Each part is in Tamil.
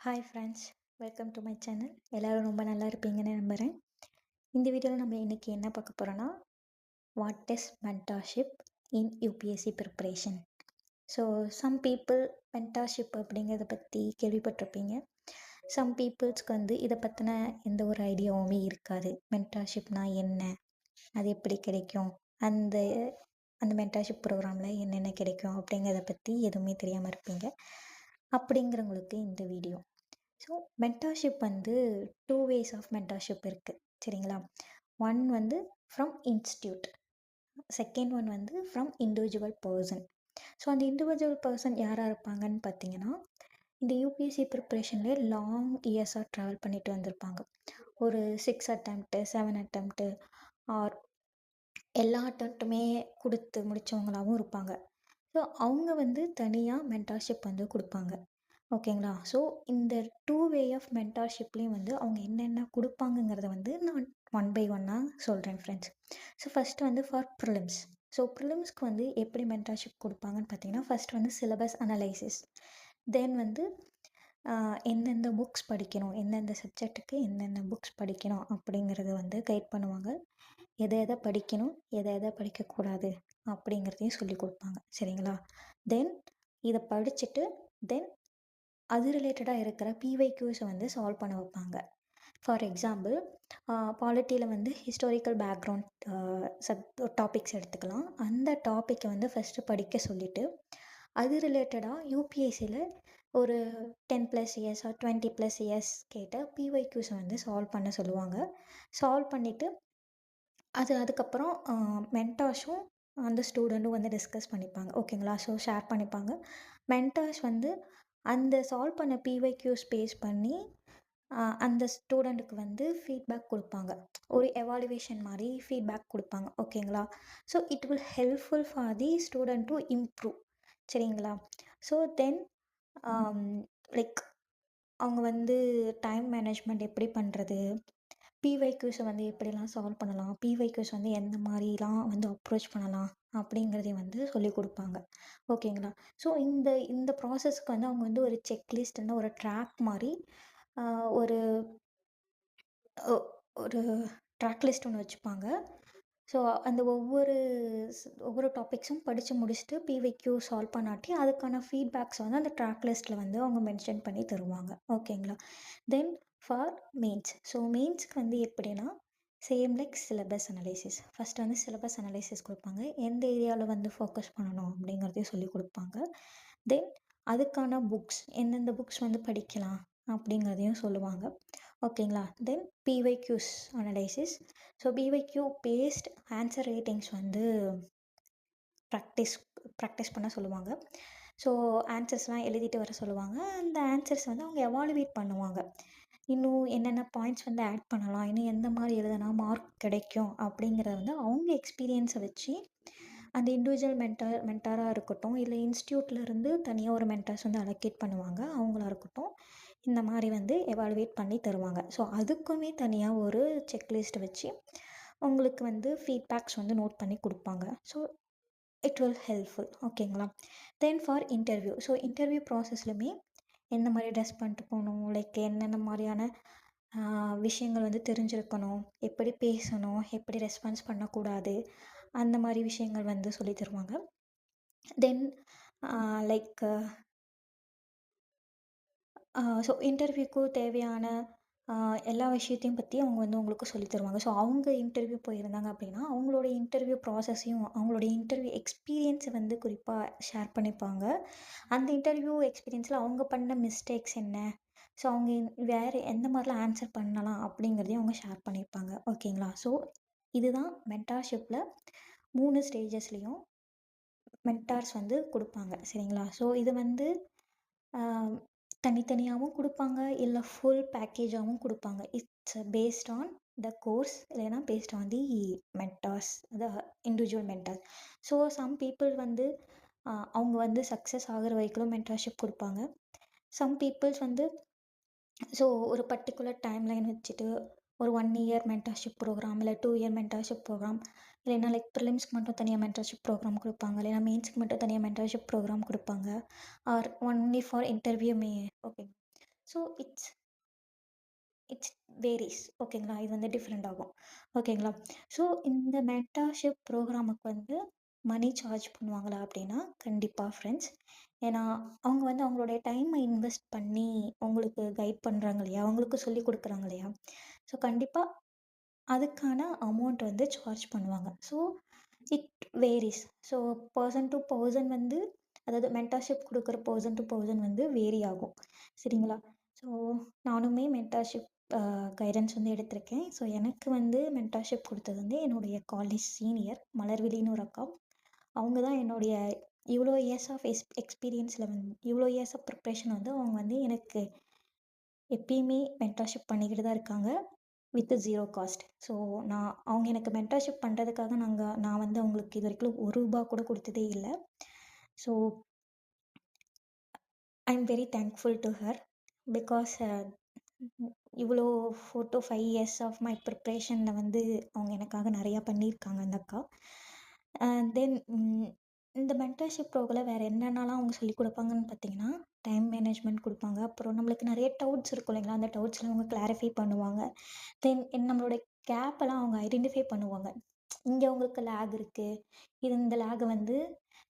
Hi friends, welcome to my channel. எல்லோரும் ரொம்ப நல்லா இருப்பீங்கன்னு நம்புகிறேன். இந்த வீடியோவில் நம்ம இன்றைக்கி என்ன பார்க்க போகிறோன்னா, what is mentorship in UPSC preparation. So some people mentorship அப்படிங்கிறத பற்றி கேள்விப்பட்டிருப்பீங்க. சம் பீப்புள்ஸ்க்கு இதை பற்றின எந்த ஒரு ஐடியாவுமே இருக்காது. மென்டார்ஷிப்னா என்ன, அது எப்படி கிடைக்கும், அந்த அந்த மென்டார்ஷிப் ப்ரோக்ராமில் என்னென்ன கிடைக்கும் அப்படிங்கிறத பற்றி எதுவுமே தெரியாமல் இருப்பீங்க. அப்படிங்கிறவங்களுக்கு இந்த வீடியோ. So mentorship 2 ways of mentorship இருக்குது, சரிங்களா? One from institute, second one from individual person. So அந்த இண்டிவிஜுவல் பர்சன் யாராக இருப்பாங்கன்னு பார்த்தீங்கன்னா, இந்த யூபிஎஸ்சி ப்ரிப்ரேஷனில் லாங் இயர்ஸாக ட்ராவல் பண்ணிட்டு வந்திருப்பாங்க. ஒரு 6 அட்டம்ப்ட்டு 7 அட்டம்ப்ட்டு ஆர் எல்லா அட்டம்ப்ட்டுமே கொடுத்து முடித்தவங்களாகவும் இருப்பாங்க. ஸோ அவங்க தனியாக மென்டார்ஷிப் கொடுப்பாங்க, ஓகேங்களா? ஸோ இந்த 2 வே ஆஃப் மென்டார்ஷிப்லேயும் அவங்க என்னென்ன கொடுப்பாங்கங்கிறத நான் ஒன் பை ஒன்னாக சொல்கிறேன் friends. So first for prelims. So ப்ரிலிம்ஸ்க்கு எப்படி மென்டார்ஷிப் கொடுப்பாங்கன்னு பார்த்தீங்கன்னா, ஃபஸ்ட் சிலபஸ் அனலைசிஸ், தென் எந்தெந்த புக்ஸ் படிக்கணும், எந்தெந்த சப்ஜெக்ட்டுக்கு என்னென்ன புக்ஸ் படிக்கணும் அப்படிங்கிறத கைட் பண்ணுவாங்க. எதை எதை படிக்கணும், எதை எதை படிக்கக்கூடாது அப்படிங்கிறதையும் சொல்லி கொடுப்பாங்க, சரிங்களா? தென் இதை படிச்சுட்டு தென் அது ரிலேட்டடாக இருக்கிற பிவைக்யூஸை சால்வ் பண்ண வைப்பாங்க. ஃபார் எக்ஸாம்பிள், பாலிட்டியில் ஹிஸ்டாரிக்கல் பேக்ரவுண்ட் டாபிக்ஸ் எடுத்துக்கலாம். அந்த டாப்பிக்கை ஃபஸ்ட்டு படிக்க சொல்லிவிட்டு அது ரிலேட்டடாக யூபிஎஸ்சியில் ஒரு 10+ இயர்ஸ் ஆர் 20+ இயர்ஸ் கேட்ட பிவைக்யூஸை சால்வ் பண்ண சொல்லுவாங்க. சால்வ் பண்ணிவிட்டு அதுக்கப்புறம் மென்டார்ஸும் அந்த ஸ்டூடெண்ட்டும் டிஸ்கஸ் பண்ணிப்பாங்க, ஓகேங்களா? ஸோ ஷேர் பண்ணிப்பாங்க. மென்டார்ஸ் அந்த சால்வ் பண்ண பிவைக்யூஸ் பேஸ் பண்ணி அந்த ஸ்டூடெண்ட்டுக்கு ஃபீட்பேக் கொடுப்பாங்க. ஒரு எவாலுவேஷன் மாதிரி ஃபீட்பேக் கொடுப்பாங்க, ஓகேங்களா? So it will helpful for the student to improve, சரிங்களா? ஸோ தென் லைக் அவங்க டைம் மேனேஜ்மெண்ட் எப்படி பண்ணுறது, பிவைக்யூஸை எப்படிலாம் சால்வ் பண்ணலாம், பிவைக்யூஸ் எந்த மாதிரிலாம் அப்ரோச் பண்ணலாம் அப்படிங்கிறதையும் சொல்லிக் கொடுப்பாங்க, ஓகேங்களா? ஸோ இந்த ப்ராசஸ்க்கு அவங்க ஒரு செக்லிஸ்ட்னா ஒரு ட்ராக் மாதிரி ஒரு ஒரு ட்ராக் லிஸ்ட் ஒன்று வச்சுப்பாங்க. ஸோ அந்த ஒவ்வொரு டாபிக்ஸும் படித்து முடிச்சுட்டு பிவைக்யூ சால்வ் பண்ணாட்டி அதுக்கான ஃபீட்பேக்ஸ் அந்த ட்ராக் லிஸ்ட்டில் அவங்க மென்ஷன் பண்ணி தருவாங்க, ஓகேங்களா? Then for mains. ஸோ மெயின்ஸ்க்கு எப்படின்னா, same like syllabus analysis. First syllabus analysis கொடுப்பாங்க. எந்த ஏரியாவில் ஃபோக்கஸ் பண்ணணும் அப்படிங்கிறதையும் சொல்லி கொடுப்பாங்க. தென் அதுக்கான புக்ஸ், எந்தெந்த புக்ஸ் படிக்கலாம் அப்படிங்கிறதையும் சொல்லுவாங்க, ஓகேங்களா? Then PYQs analysis. So PYQ based answer ratings practice பண்ண சொல்லுவாங்க. ஸோ ஆன்சர்ஸ்லாம் எழுதிட்டு வர சொல்லுவாங்க. அந்த ஆன்சர்ஸ் அவங்க எவாலுவேட் பண்ணுவாங்க. இன்னும் என்னென்ன பாயிண்ட்ஸ் ஆட் பண்ணலாம், இன்னும் எந்த மாதிரி எழுதுனா மார்க் கிடைக்கும் அப்படிங்கிறத அவங்க எக்ஸ்பீரியன்ஸை வச்சு அந்த இண்டிவிஜுவல் மென்டாராக இருக்கட்டும், இல்லை இன்ஸ்டியூட்லேருந்து தனியாக ஒரு மென்டார்ஸ் அலோகேட் பண்ணுவாங்க, அவங்களா இருக்கட்டும், இந்த மாதிரி எவாலுவேட் பண்ணி தருவாங்க. ஸோ அதுக்குமே தனியாக ஒரு செக்லிஸ்ட் வச்சு உங்களுக்கு ஃபீட்பேக்ஸ் நோட் பண்ணி கொடுப்பாங்க. ஸோ இட் வில் ஹெல்ப்ஃபுல், ஓகேங்களா? Then for interview. So interview ப்ராசஸ்லையுமே எந்த மாதிரி ட்ரெஸ் பண்ணிட்டு போகணும், லைக் என்னென்ன மாதிரியான விஷயங்கள் தெரிஞ்சிருக்கணும், எப்படி பேசணும், எப்படி ரெஸ்பான்ஸ் பண்ணக்கூடாது, அந்த மாதிரி விஷயங்கள் சொல்லி தருவாங்க. தென் லைக் ஸோ இன்டர்வியூக்கு தேவையான எல்லா விஷயத்தையும் பற்றி அவங்க உங்களுக்கு சொல்லி தருவாங்க. ஸோ அவங்க இன்டர்வியூ போயிருந்தாங்க அப்படின்னா, அவங்களோட இன்டர்வியூ ப்ராசஸையும் அவங்களுடைய இன்டர்வியூ எக்ஸ்பீரியன்ஸை குறிப்பாக ஷேர் பண்ணிப்பாங்க. அந்த இன்டர்வியூ எக்ஸ்பீரியன்ஸில் அவங்க பண்ண மிஸ்டேக்ஸ் என்ன, ஸோ அவங்க வேறு எந்த மாதிரிலாம் ஆன்சர் பண்ணலாம் அப்படிங்கிறதையும் அவங்க ஷேர் பண்ணியிருப்பாங்க, ஓகேங்களா? ஸோ இதுதான் மென்டார்ஷிப்பில் 3 ஸ்டேஜஸ்லேயும் மென்டார்ஸ் கொடுப்பாங்க, சரிங்களா? ஸோ இது தனித்தனியாகவும் கொடுப்பாங்க, இல்லை ஃபுல் பேக்கேஜாகவும் கொடுப்பாங்க. It's based on the course, இல்லைனா based on the mentors, the individual mentor. So some people அவங்க சக்ஸஸ் ஆகிற வரைக்கும் மென்டார்ஷிப் கொடுப்பாங்க. சம் பீப்புள்ஸ் ஸோ ஒரு பர்டிகுலர் டைம் லைன் வச்சுட்டு ஒரு 1 இயர் மென்டார்ஷிப் ப்ரோக்ராம், இல்லை 2 இயர் மென்டார்ஷிப் ப்ரோக்ராம், இல்லைனா லைக் ப்ரிலிம்ஸ்க்கு மட்டும் தனியாக மென்டார்ஷிப் ப்ரோக்ராம் கொடுப்பாங்க, இல்லைனா மெயின்ஸ்க்கு மட்டும் தனியாக மென்டார்ஷிப் ப்ரோக்ராம் கொடுப்பாங்க, or only for interview okay. So it's varies ஓகேங்களா? இது வந்து டிஃப்ரெண்ட் ஆகும். ஓகேங்களா? ஸோ இந்த மென்டார்ஷிப் ப்ரோகிராமுக்கு வந்து மணி சார்ஜ் பண்ணுவாங்களா அப்படின்னா, கண்டிப்பா ஃப்ரெண்ட்ஸ். ஏன்னா, அவங்க வந்து அவங்களுடைய டைமை இன்வெஸ்ட் பண்ணி உங்களுக்கு கைட் பண்றாங்க இல்லையா? உங்களுக்கு சொல்லிக் குடுக்குறாங்க இல்லையா? ஸோ கண்டிப்பா அதுக்கான அமௌண்ட் வந்து சார்ஜ் பண்ணுவாங்க. So it varies. So person to person வந்து அதாவது மென்டார்ஷிப் குடுக்குற பெர்சன் டூ பெர்சன் வந்து வேரி ஆகும். சரிங்களா? ஸோ நானுமே மென்டார்ஷிப் கைடன்ஸ் வந்து எடுத்திருக்கேன். ஸோ எனக்கு வந்து மென்டார்ஷிப் குடுத்தது வந்து என்னுடைய காலேஜ் சீனியர் மலர்விழின்னு ஒரு அக்கா. அவங்க தான் என்னுடைய இவ்வளோ இயர்ஸ் ஆஃப் எக்ஸ்பீரியன்ஸில வந்து இவ்வளோ இயர்ஸ் ஆஃப் ப்ரிப்ரேஷன் வந்து அவங்க வந்து எனக்கு எப்பயுமே மென்டார்ஷிப் பண்ணிக்கிட்டு தான் இருக்காங்க. With 0 cost. ஸோ அவங்க எனக்கு மென்டார்ஷிப் பண்ணுறதுக்காக நான் வந்து அவங்களுக்கு இதுவரைக்கும் ரூ. 1 கூட குடுத்ததே இல்ல. So I am very thankful to her. Because இவ்வளோ 4 to 5 இயர்ஸ் ஆஃப் மை ப்ரிப்ரேஷனில் வந்து அவங்க எனக்காக நிறையா பண்ணியிருக்காங்க அந்த அக்கா. தென் இந்த மென்டர்ஷிப் ப்ரோகில் வேறு என்னென்னலாம் அவங்க சொல்லிக் கொடுப்பாங்கன்னு பார்த்தீங்கன்னா, டைம் மேனேஜ்மெண்ட் கொடுப்பாங்க. அப்புறம் நம்மளுக்கு நிறைய டவுட்ஸ் இருக்கும் இல்லைங்களா? அந்த டவுட்ஸ்லாம் அவங்க கிளாரிஃபை பண்ணுவாங்க. தென் நம்மளோட கேப்பெல்லாம் அவங்க ஐடென்டிஃபை பண்ணுவாங்க. இங்கே உங்களுக்கு லேக் இருக்குது. இந்த லேகை வந்து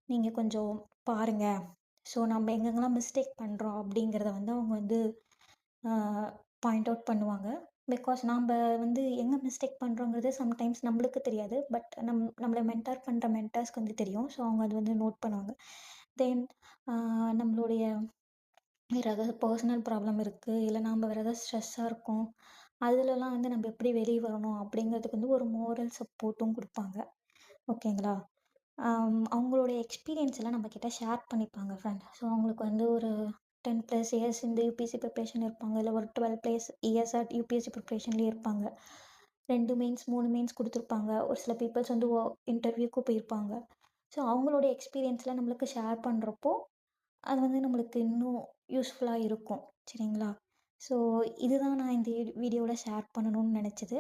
நீங்கள் கொஞ்சம் பாருங்க. ஸோ நம்ம எங்கெங்கெல்லாம் மிஸ்டேக் பண்ணுறோம் அப்படிங்கிறத வந்து அவங்க வந்து பாயிண்ட் அவுட் பண்ணுவாங்க. பிகாஸ் நாம்ப வந்து எங்கே மிஸ்டேக் பண்ணுறோங்கிறது சம்டைம்ஸ் நம்மளுக்கு தெரியாது. பட் நம்மள மென்டார் பண்ணுற மென்டார்ஸ்க்கு வந்து தெரியும். ஸோ அவங்க அது வந்து நோட் பண்ணுவாங்க. தென் நம்மளுடைய வேறு ஏதாவது பர்சனல் ப்ராப்ளம் இருக்குது, இல்லை நம்ம வேறு ஏதாவது ஸ்ட்ரெஸ்ஸாக இருக்கோம், அதுலலாம் வந்து நம்ம எப்படி வெளிய வரணும் அப்படிங்கிறதுக்கு வந்து ஒரு மோரல் சப்போர்ட்டும் குடுப்பாங்க. ஓகேங்களா? அவங்களுடைய எக்ஸ்பீரியன்ஸ் எல்லாம் நம்மக்கிட்ட ஷேர் பண்ணிப்பாங்க ஃப்ரெண்ட். ஸோ அவங்களுக்கு வந்து ஒரு 10+ இயர்ஸ் இந்த யூபிஎஸ்சி ப்ரிப்ரேஷன் இருப்பாங்க. இல்லை ஒரு 12+ இயர்ஸாக யூபிஎஸ்சி ப்ரிப்ரேஷன்லேயே இருப்பாங்க. 2 மெயின்ஸ் 3 மெயின்ஸ் குடுத்துருப்பாங்க. ஒரு சில பீப்பிள்ஸ் வந்து இன்டர்வியூக்கும் போயிருப்பாங்க. ஸோ அவங்களோட எக்ஸ்பீரியன்ஸ்லாம் நம்மளுக்கு ஷேர் பண்ணுறப்போ, அது வந்து நம்மளுக்கு இன்னும் யூஸ்ஃபுல்லா இருக்கும். சரிங்களா? ஸோ இதுதான் நான் இந்த வீடியோவில் ஷேர் பண்ணணும்னு நெனச்சது.